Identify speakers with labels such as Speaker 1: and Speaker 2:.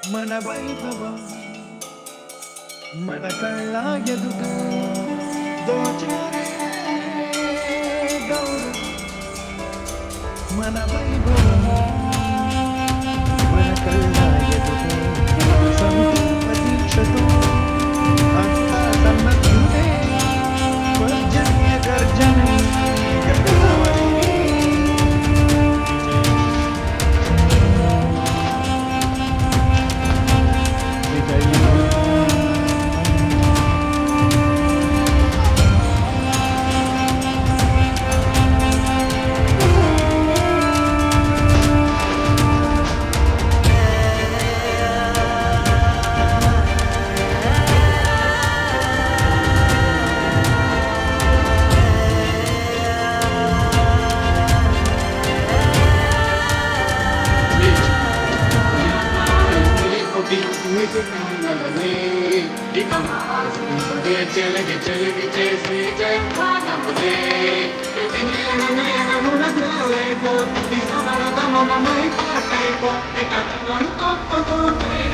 Speaker 1: మన వైభవం మన కళ్ళ ఎదుట దోచారే గౌరవం మన వైభవం మన కళ్ళ ఎదుట సంకల్ప దీక్షతో అంతా సన్నద్ధుడే పర్జన్య గర్జనే గగనవని
Speaker 2: చలగి చలగి చేసి జయమానములే ప్రతి